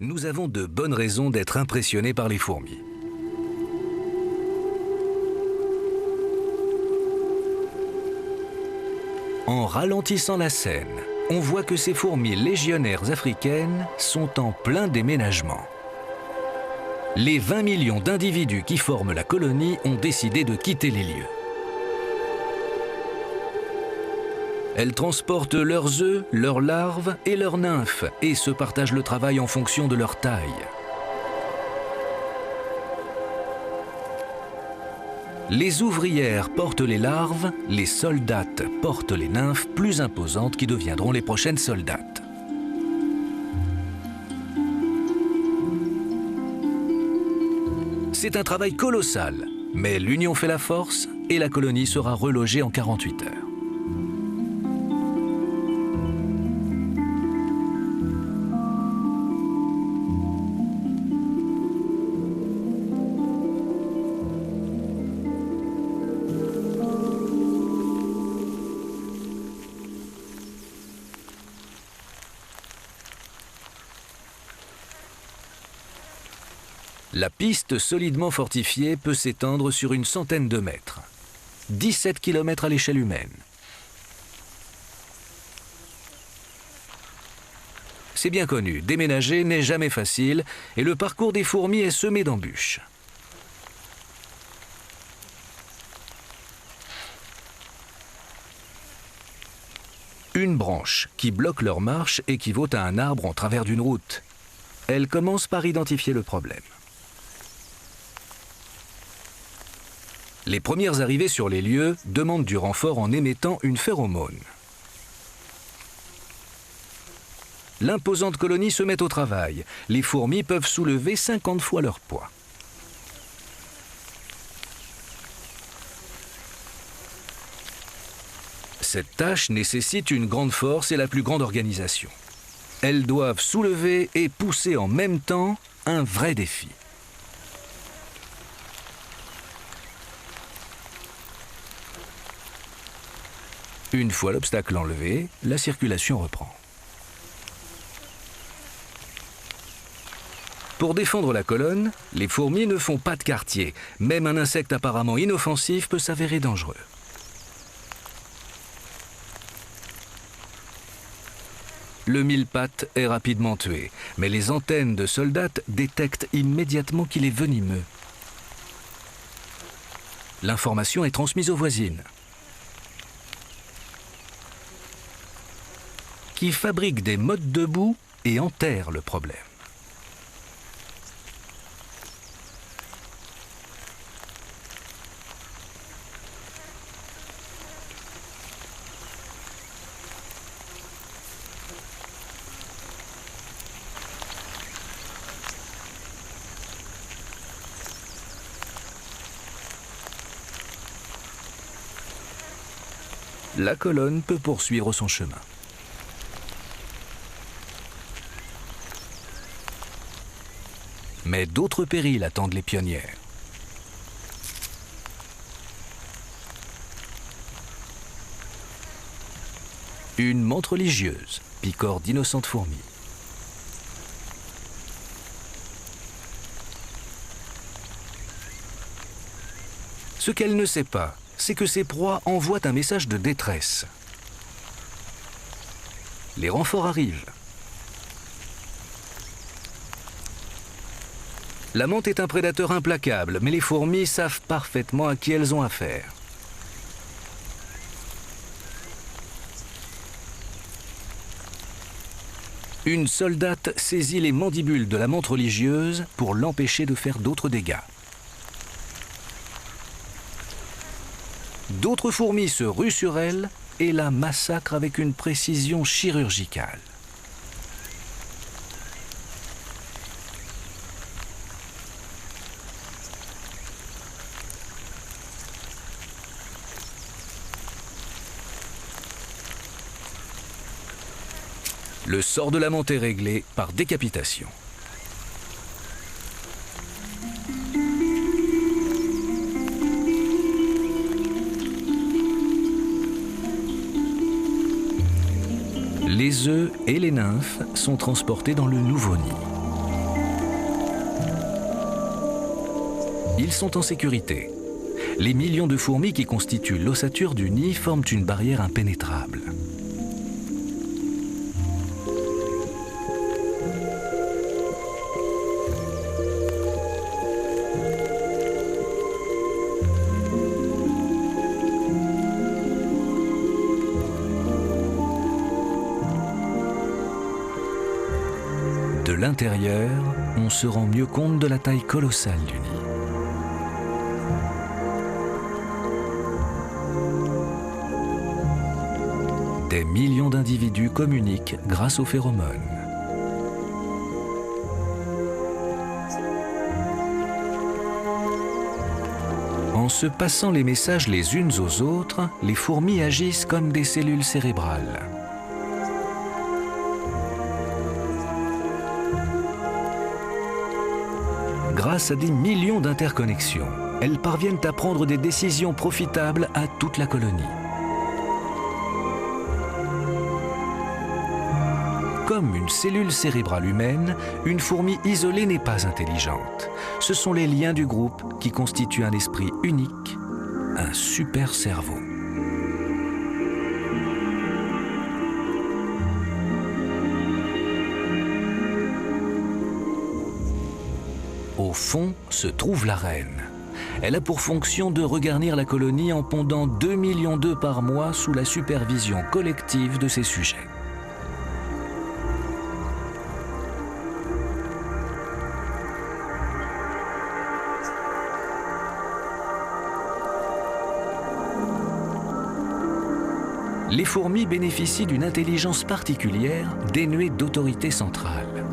Nous avons de bonnes raisons d'être impressionnés par les fourmis. En ralentissant la scène, on voit que ces fourmis légionnaires africaines sont en plein déménagement. Les 20 millions d'individus qui forment la colonie ont décidé de quitter les lieux. Elles transportent leurs œufs, leurs larves et leurs nymphes et se partagent le travail en fonction de leur taille. Les ouvrières portent les larves, les soldates portent les nymphes plus imposantes qui deviendront les prochaines soldates. C'est un travail colossal, mais l'union fait la force et la colonie sera relogée en 48 heures. La piste solidement fortifiée peut s'étendre sur une centaine de mètres. 17 km à l'échelle humaine. C'est bien connu, déménager n'est jamais facile et le parcours des fourmis est semé d'embûches. Une branche qui bloque leur marche équivaut à un arbre en travers d'une route. Elle commence par identifier le problème. Les premières arrivées sur les lieux demandent du renfort en émettant une phéromone. L'imposante colonie se met au travail. Les fourmis peuvent soulever 50 fois leur poids. Cette tâche nécessite une grande force et la plus grande organisation. Elles doivent soulever et pousser en même temps, un vrai défi. Une fois l'obstacle enlevé, la circulation reprend. Pour défendre la colonne, les fourmis ne font pas de quartier. Même un insecte apparemment inoffensif peut s'avérer dangereux. Le mille-pattes est rapidement tué, mais les antennes de soldats détectent immédiatement qu'il est venimeux. L'information est transmise aux voisines, qui fabriquent des mottes debout et enterrent le problème. La colonne peut poursuivre son chemin. Mais d'autres périls attendent les pionnières. Une menthe religieuse picore d'innocentes fourmis. Ce qu'elle ne sait pas, c'est que ses proies envoient un message de détresse. Les renforts arrivent. La menthe est un prédateur implacable, mais les fourmis savent parfaitement à qui elles ont affaire. Une soldate saisit les mandibules de la menthe religieuse pour l'empêcher de faire d'autres dégâts. D'autres fourmis se ruent sur elle et la massacrent avec une précision chirurgicale. Le sort de la menthe est réglé par décapitation. Les œufs et les nymphes sont transportés dans le nouveau nid. Ils sont en sécurité. Les millions de fourmis qui constituent l'ossature du nid forment une barrière impénétrable. De l'intérieur, on se rend mieux compte de la taille colossale du nid. Des millions d'individus communiquent grâce aux phéromones. En se passant les messages les unes aux autres, les fourmis agissent comme des cellules cérébrales. Grâce à des millions d'interconnexions, elles parviennent à prendre des décisions profitables à toute la colonie. Comme une cellule cérébrale humaine, une fourmi isolée n'est pas intelligente. Ce sont les liens du groupe qui constituent un esprit unique, un super cerveau. Au fond se trouve la reine. Elle a pour fonction de regarnir la colonie en pondant 2 millions d'œufs par mois sous la supervision collective de ses sujets. Les fourmis bénéficient d'une intelligence particulière dénuée d'autorité centrale.